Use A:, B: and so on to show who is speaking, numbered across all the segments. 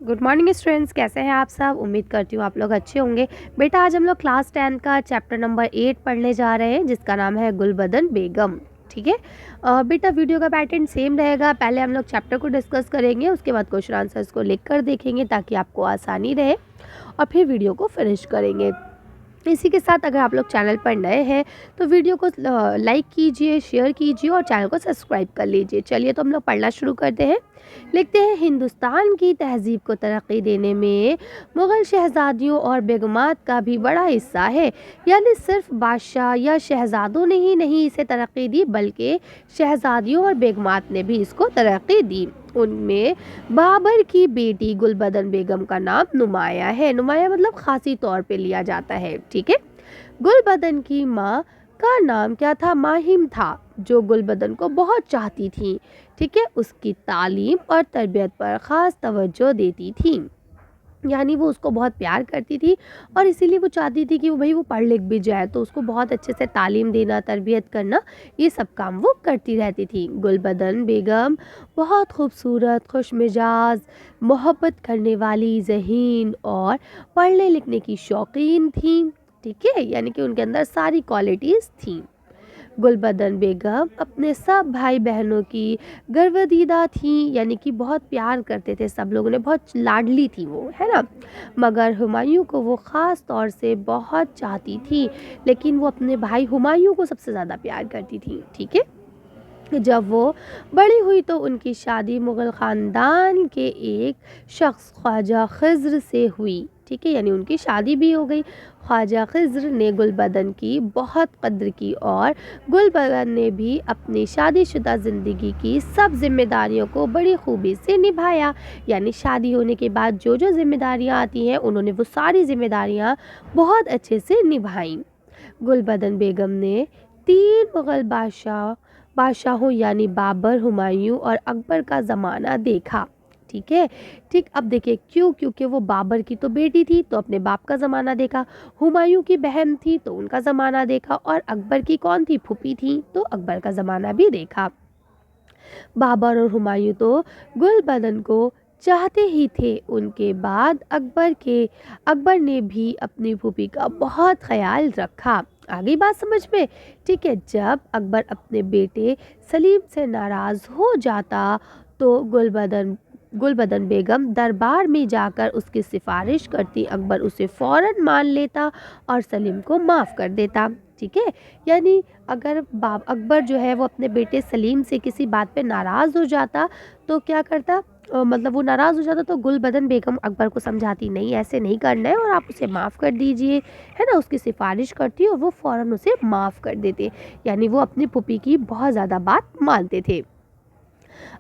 A: Good morning students, कैसे हैं आप सब। उम्मीद करती हूँ आप लोग अच्छे होंगे। बेटा आज हम लोग क्लास 10 का चैप्टर नंबर 8 पढ़ने जा रहे हैं, जिसका नाम है गुलबदन बेगम। ठीक है बेटा, वीडियो का पैटर्न सेम रहेगा। पहले हम लोग चैप्टर को डिस्कस करेंगे, उसके बाद क्वेश्चन आंसर्स को लिख कर देखेंगे ताकि आपको आसानी रहे, और फिर वीडियो को फिनिश करेंगे। इसी के साथ अगर आप लोग चैनल पर नए हैं तो वीडियो को लाइक कीजिए, शेयर कीजिए और चैनल को सब्सक्राइब कर लीजिए। चलिए तो हम लोग पढ़ना शुरू करते हैं। लिखते हैं, हिंदुस्तान की तहजीब को तरक्की देने में मुग़ल शहज़ादियों और बेगमात का भी बड़ा हिस्सा है। यानी सिर्फ बादशाह या शहज़ादों ने ही नहीं इसे तरक्की दी, बल्कि शहज़ादियों और बेगमात ने भी इसको तरक्की दी। उनमें बाबर की बेटी गुलबदन बेगम का नाम नुमाया है। नुमाया मतलब खासी तौर पे लिया जाता है। ठीक है, गुलबदन की माँ का नाम क्या था? माहिम था, जो गुलबदन को बहुत चाहती थी। ठीक है, उसकी तालीम और तरबियत पर ख़ास तवज्जो देती थी। यानी वो उसको बहुत प्यार करती थी और इसीलिए वो चाहती थी कि वो पढ़ लिख भी जाए, तो उसको बहुत अच्छे से तालीम देना, तरबियत करना, ये सब काम वो करती रहती थी। गुलबदन बेगम बहुत खूबसूरत, खुश मिजाज, मोहब्बत करने वाली, ज़हीन और पढ़ने लिखने की शौकीन थी। ठीक है, यानी कि उनके अंदर सारी क्वालिटीज़ थी। गुलबदन बेगम अपने सब भाई बहनों की गर्वदीदा थी, यानी कि बहुत प्यार करते थे सब लोगों ने, बहुत लाडली थी वो, है ना। मगर हुमायूं को वो ख़ास तौर से बहुत चाहती थी, लेकिन वो अपने भाई हुमायूं को सबसे ज़्यादा प्यार करती थी। ठीक है, जब वो बड़ी हुई तो उनकी शादी मुग़ल ख़ानदान के एक शख्स ख्वाजा खिज़्र से हुई। ठीक है, यानी उनकी शादी भी हो गई। ख्वाजा खिज़्र ने गुलबदन की बहुत कद्र की और गुलबदन ने भी अपनी शादीशुदा ज़िंदगी की सब जिम्मेदारियों को बड़ी खूबी से निभाया। यानी शादी होने के बाद जो जो जिम्मेदारियां आती हैं, उन्होंने वो सारी जिम्मेदारियां बहुत अच्छे से निभाई। गुलबदन बेगम ने 3 मुग़ल बादशाहों यानी बाबर, हुमायूं और अकबर का ज़माना देखा। ठीक है, ठीक। अब देखिए क्यों? क्योंकि वो बाबर की तो बेटी थी, तो अपने बाप का ज़माना देखा। हुमायूं की बहन थी, तो उनका ज़माना देखा। और अकबर की कौन थी? फूफी थी, तो अकबर का ज़माना भी देखा। बाबर और हुमायूं तो गुलबदन को चाहते ही थे। उनके बाद अकबर ने भी अपनी फूफी का बहुत ख्याल रखा। आगे बात समझ में? ठीक है, जब अकबर अपने बेटे सलीम से नाराज़ हो जाता तो गुलबदन बेगम दरबार में जाकर उसकी सिफारिश करती। अकबर उसे फ़ौरन मान लेता और सलीम को माफ़ कर देता। ठीक है, यानी अगर अकबर जो है वो अपने बेटे सलीम से किसी बात पे नाराज़ हो जाता तो क्या करता? मतलब वो नाराज़ हो जाता तो गुलबदन बेगम अकबर को समझाती, नहीं ऐसे नहीं करना है और आप उसे माफ़ कर दीजिए, है ना। उसकी सिफारिश करती और वो फ़ौरन उसे माफ़ कर देते। यानी वो अपनी फूफी की बहुत ज़्यादा बात मानते थे।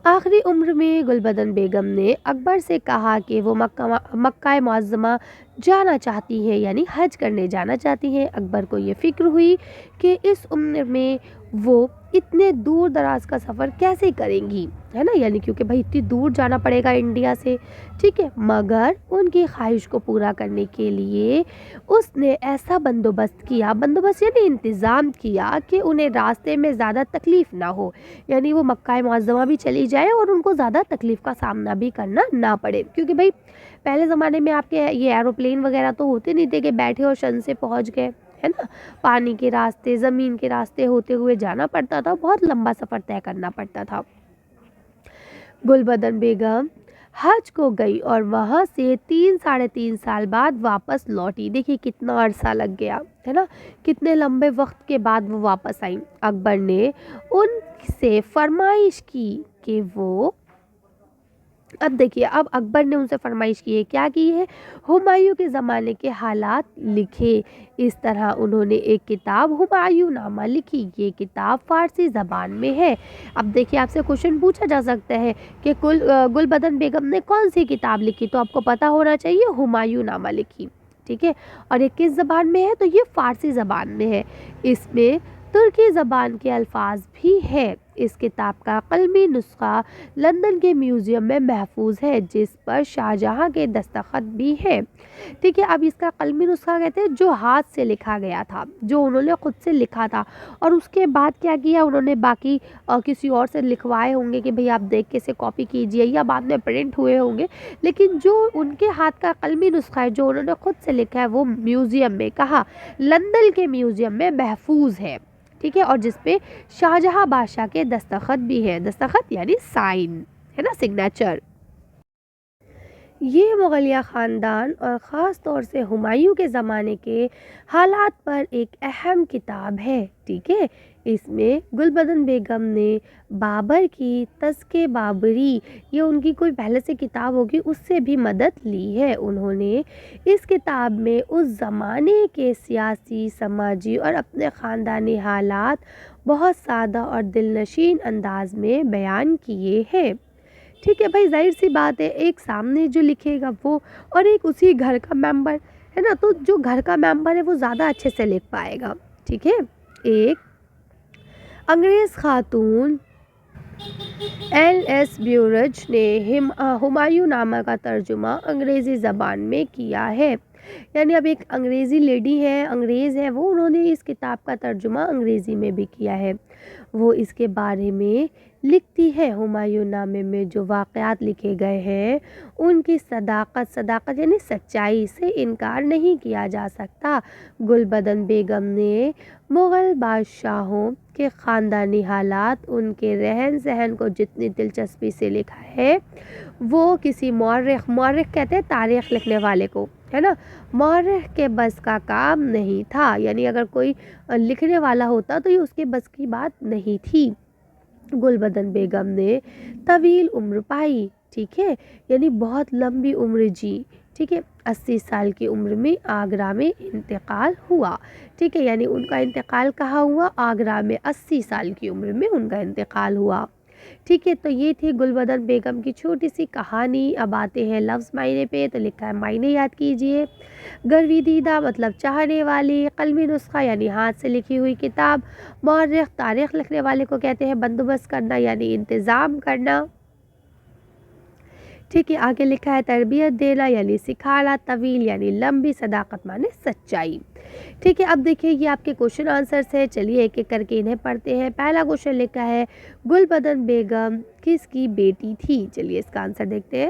A: आखिरी उम्र में गुलबदन बेगम ने अकबर से कहा कि वो मक्का मुअज़्ज़मा जाना चाहती है, यानी हज करने जाना चाहती हैं। अकबर को ये फ़िक्र हुई कि इस उम्र में वो इतने दूर दराज का सफ़र कैसे करेंगी, है ना। यानी क्योंकि भाई इतनी दूर जाना पड़ेगा इंडिया से। ठीक है, मगर उनकी ख्वाहिश को पूरा करने के लिए उसने ऐसा बंदोबस्त यानी इंतज़ाम किया कि उन्हें रास्ते में ज़्यादा तकलीफ़ ना हो। यानी वो मक्का मुअज़्ज़मा भी चली जाए और उनको ज़्यादा तकलीफ़ का सामना भी करना ना पड़े, क्योंकि भाई पहले ज़माने में आपके ये एरोप्लेन वगैरह तो होते नहीं थे कि बैठे और शन से पहुंच गए, है ना। पानी के रास्ते, ज़मीन के रास्ते होते हुए जाना पड़ता था, बहुत लंबा सफ़र तय करना पड़ता था। गुलबदन बेगम हज को गई और वहाँ से 3 साढ़े 3 साल बाद वापस लौटी। देखिए कितना अरसा लग गया, है ना, कितने लंबे वक्त के बाद वो वापस आई। अकबर ने उनसे फरमाइश की कि वो अब देखिए, अब अकबर ने उनसे फरमाइश की है, क्या की है? हुमायूं के ज़माने के हालात लिखे। इस तरह उन्होंने एक किताब हुमायूं नामा लिखी। ये किताब फ़ारसी ज़बान में है। अब देखिए, आपसे क्वेश्चन पूछा जा सकता है कि गुलबदन बेगम ने कौन सी किताब लिखी, तो आपको पता होना चाहिए हुमायूं नामा लिखी। ठीक है, और ये किस ज़बान में है? तो ये फ़ारसी ज़बान में है। इसमें तुर्की ज़बान के अल्फाज भी है। اس کتاب کا قلمی نسخہ لندن کے میوزیم میں محفوظ ہے جس پر شاہجہاں کے دستخط بھی ہیں. ٹھیک ہے, اب اس کا قلمی نسخہ کہتے ہیں جو ہاتھ سے لکھا گیا تھا, جو انہوں نے خود سے لکھا تھا, اور اس کے بعد کیا کیا انہوں نے باقی کسی اور سے لکھوائے ہوں گے کہ بھئی آپ دیکھ کے اسے کاپی کیجئے, یا بعد میں پرنٹ ہوئے ہوں گے, لیکن جو ان کے ہاتھ کا قلمی نسخہ ہے جو انہوں نے خود سے لکھا ہے وہ میوزیم میں, کہا لندن کے میوزیم میں محفوظ ہے. ٹھیک ہے, اور جس پہ شاہجہاں بادشاہ کے دستخط بھی ہیں. دستخط یعنی سائن ہے نا, سگنیچر. یہ مغلیہ خاندان اور خاص طور سے ہمایوں کے زمانے کے حالات پر ایک اہم کتاب ہے. ٹھیک ہے, اس میں گلبدن بیگم نے بابر کی تذکرہ بابری, یہ ان کی کوئی پہلے سے کتاب ہوگی, اس سے بھی مدد لی ہے. انہوں نے اس کتاب میں اس زمانے کے سیاسی, سماجی اور اپنے خاندانی حالات بہت سادہ اور دلنشین انداز میں بیان کیے ہیں. ٹھیک ہے بھائی, ظاہر سی بات ہے, ایک سامنے جو لکھے گا وہ, اور ایک اسی گھر کا ممبر ہے نا, تو جو گھر کا ممبر ہے وہ زیادہ اچھے سے لکھ پائے گا. ٹھیک ہے, ایک انگریز خاتون ایل ایس بیورج نے ہمایوں نامہ کا ترجمہ انگریزی زبان میں کیا ہے. یعنی اب ایک انگریزی لیڈی ہے, انگریز ہے وہ, انہوں نے اس کتاب کا ترجمہ انگریزی میں بھی کیا ہے. وہ اس کے بارے میں لکھتی ہے. ہمایوں نامے میں جو واقعات لکھے گئے ہیں ان کی صداقت یعنی سچائی سے انکار نہیں کیا جا سکتا. گلبدن بیگم نے مغل بادشاہوں کے خاندانی حالات, ان کے رہن سہن کو جتنی دلچسپی سے لکھا ہے وہ کسی مورخ کہتے ہیں تاریخ لکھنے والے کو, ہے نا, مورخ کے بس کا کام نہیں تھا. یعنی اگر کوئی لکھنے والا ہوتا تو یہ اس کے بس کی بات نہیں تھی. گلبدن بیگم نے طویل عمر پائی. ٹھیک ہے, یعنی بہت لمبی عمر جی. ٹھیک ہے, 80 سال کی عمر میں آگرہ میں انتقال ہوا. ٹھیک ہے, یعنی ان کا انتقال کہاں ہوا, آگرہ میں. 80 سال کی عمر میں ان کا انتقال ہوا. ٹھیک ہے, تو یہ تھی گلبدن بیگم کی چھوٹی سی کہانی. اب آتے ہیں لفظ معنی پہ, تو لکھا ہے معنی یاد کیجئے. گرویدیدہ مطلب چاہنے والی, قلمی نسخہ یعنی ہاتھ سے لکھی ہوئی کتاب, مورخ تاریخ لکھنے والے کو کہتے ہیں, بندوبست کرنا یعنی انتظام کرنا. ٹھیک ہے, آگے لکھا ہے تربیت دینا یعنی سکھانا, طویل یعنی لمبی, صداقت معنی سچائی. ٹھیک ہے, اب دیکھیں یہ آپ کے کوشچن آنسرز ہیں. چلیے ایک ایک کر کے انہیں پڑھتے ہیں. پہلا کوشچن لکھا ہے گلبدن بیگم کس کی بیٹی تھی. چلیے اس کا آنسر دیکھتے ہیں.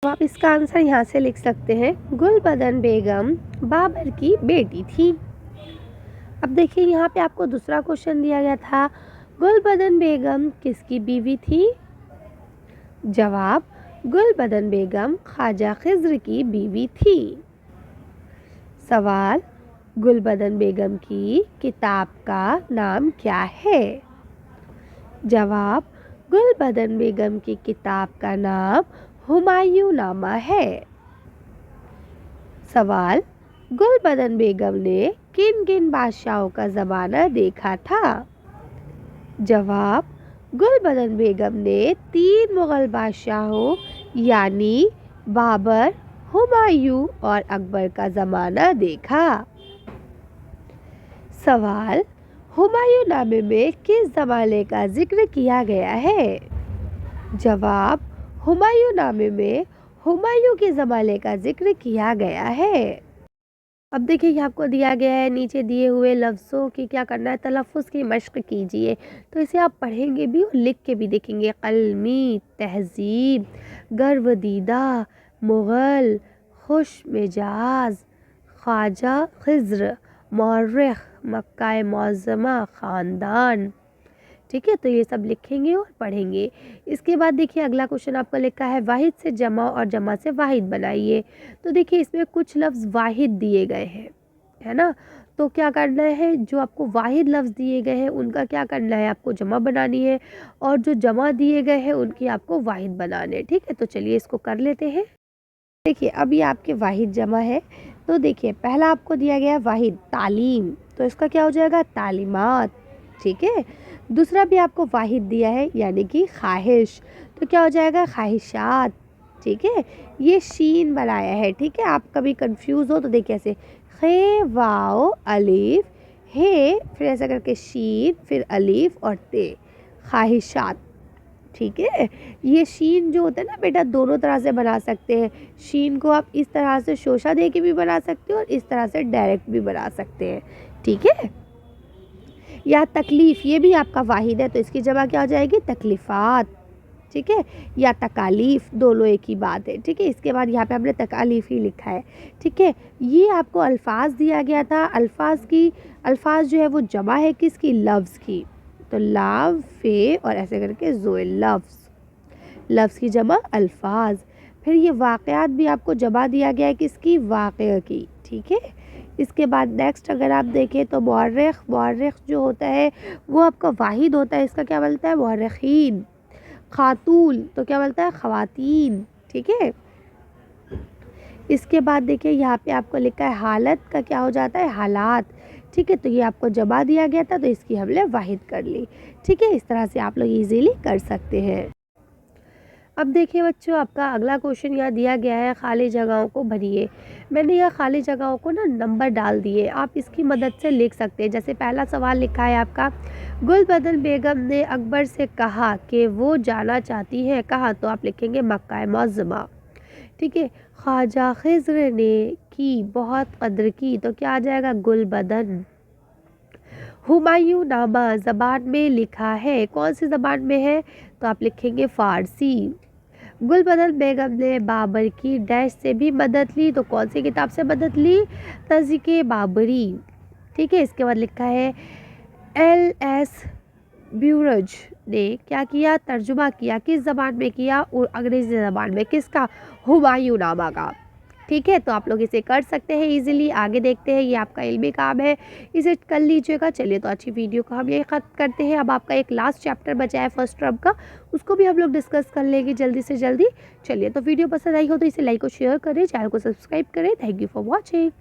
A: آپ اس کا آنسر یہاں سے لکھ سکتے ہیں, گلبدن بیگم بابر کی بیٹی تھی. اب دیکھیں یہاں پہ آپ کو دوسرا کوشچن دیا گیا تھا, گلبدن بیگم کس کی بیوی تھی. جواب, گلبدن بیگم خواجہ خضر کی بیوی تھی. سوال, گلبدن بیگم کی کتاب کا نام کیا ہے. جواب, گلبدن بیگم کی کتاب کا نام ہمایوں نامہ ہے. سوال, گلبدن بیگم نے کن کن بادشاہوں کا زمانہ دیکھا تھا. جواب, گلبدن بیگم نے 3 مغل بادشاہوں یعنی بابر, ہمایوں اور اکبر کا زمانہ دیکھا. سوال, ہمایوں نامے میں کس زمانے کا ذکر کیا گیا ہے. جواب, ہمایوں نامے میں ہمایوں کے زمانے کا ذکر کیا گیا ہے. اب دیکھیں یہ آپ کو دیا گیا ہے, نیچے دیے ہوئے لفظوں کی کیا کرنا ہے, تلفظ کی مشق کیجئے. تو اسے آپ پڑھیں گے بھی اور لکھ کے بھی دیکھیں گے. قلمی, تہذیب, گرویدیدہ, مغل, خوش مزاج, خواجہ خضر, مورخ, مکہ معظمہ, خاندان. ٹھیک ہے, تو یہ سب لکھیں گے اور پڑھیں گے. اس کے بعد دیکھیے اگلا کوشچن آپ کو لکھا ہے واحد سے جمع اور جمع سے واحد بنائیے. تو دیکھیے اس میں کچھ لفظ واحد دیے گئے ہیں, ہے نا, تو کیا کرنا ہے, جو آپ کو واحد لفظ دیے گئے ہیں ان کا کیا کرنا ہے, آپ کو جمع بنانی ہے, اور جو جمع دیے گئے ہیں ان کی آپ کو واحد بنانے. ٹھیک ہے, تو چلیے اس کو کر لیتے ہیں. دیکھیے اب یہ آپ کے واحد جمع ہے. تو دیکھیے پہلا آپ کو دیا گیا واحد تعلیم, تو اس کا کیا ہو جائے گا تعلیمات. ٹھیک ہے, دوسرا بھی آپ کو واحد دیا ہے یعنی کہ خواہش, تو کیا ہو جائے گا خواہشات. ٹھیک ہے, یہ شین بنایا ہے. ٹھیک ہے, آپ کبھی کنفیوز ہو تو دیکھیں ایسے خے واو الف ہے, پھر ایسا کر کے شین, پھر الف اور تے, ख्वाहिशात। ठीक है, ये शीन जो होता है ना बेटा दोनों तरह से बना सकते हैं। शीन को आप इस तरह से शोशा दे के भी बना सकते हो और इस तरह से डायरेक्ट भी बना सकते हैं। ठीक है, या तकलीफ़, ये भी आपका वाहिद है तो इसकी जगह क्या हो जाएगी, तकलीफ़ात। ठीक है, या तकालीफ़, दोनों एक ही बात है। ठीक है, इसके बाद यहाँ पे हमने तकालीफ़ ही लिखा है। ठीक है, ये आपको अल्फाज दिया गया था। अल्फाज जो है वो जमा है किसकी, लफ्ज़ की। तो लाम फे और ऐसे करके ज़ोए, लफ्ज़ की जमा अल्फाज। फिर ये वाक़यात भी आपको जमा दिया गया है किसकी, वाक़या की। ठीक है, इसके बाद नेक्स्ट अगर आप देखें तो मौर्रिख जो होता है वो आपका वाहिद होता है। इसका क्या बनता है, मौर्रिखीन। खातून तो क्या बोलता है, ख़वातीन। ठीक है, इसके बाद देखिए यहाँ पे आपको लिखा है हालत का क्या हो जाता है, हालात। ठीक है, तो ये आपको जमा दिया गया था तो इसकी हमने वाहिद कर ली। ठीक है, इस तरह से आप लोग इजीली कर सकते हैं। अब देखिए बच्चों, आपका अगला क्वेश्चन यहाँ दिया गया है, खाली जगहों को भरिए। मैंने यहाँ खाली जगहों को ना नंबर डाल दिए, आप इसकी मदद से लिख सकते हैं। जैसे पहला सवाल लिखा है आपका, गुलबदन बेगम ने अकबर से कहा कि वो जाना चाहती है कहाँ, तो आप लिखेंगे मक्का मुअज़्ज़मा। ठीक है, ख्वाजा खिज़्र ने की बहुत कद्र की, तो क्या आ जाएगा, गुलबदन। हुमायूं नामा ज़बान में लिखा है, कौन सी ज़बान में है, तो आप लिखेंगे फ़ारसी। गुलबदन बेगम ने बाबर की डैश से भी मदद ली, तो कौन सी किताब से मदद ली, तज़किए बाबरी। ठीक है, इसके बाद लिखा है एल.एस. ब्यूरज ने क्या किया, तर्जुमा किया, किस ज़बान में किया, और अंग्रेज़ी ज़बान में, किसका, हुमायूं नामा का। ठीक है, तो आप लोग इसे कर सकते हैं इजीली। आगे देखते हैं, ये आपका इल्मी काम है, इसे कर लीजिएगा। चलिए, तो अच्छी वीडियो को हम यही ख़त्म करते हैं। अब आपका एक लास्ट चैप्टर बचा है फर्स्ट टर्म का, उसको भी हम लोग डिस्कस कर लेंगे जल्दी से जल्दी। चलिए, तो वीडियो पसंद आई हो तो इसे लाइक और शेयर करें, चैनल को सब्सक्राइब करें। Thank you for watching.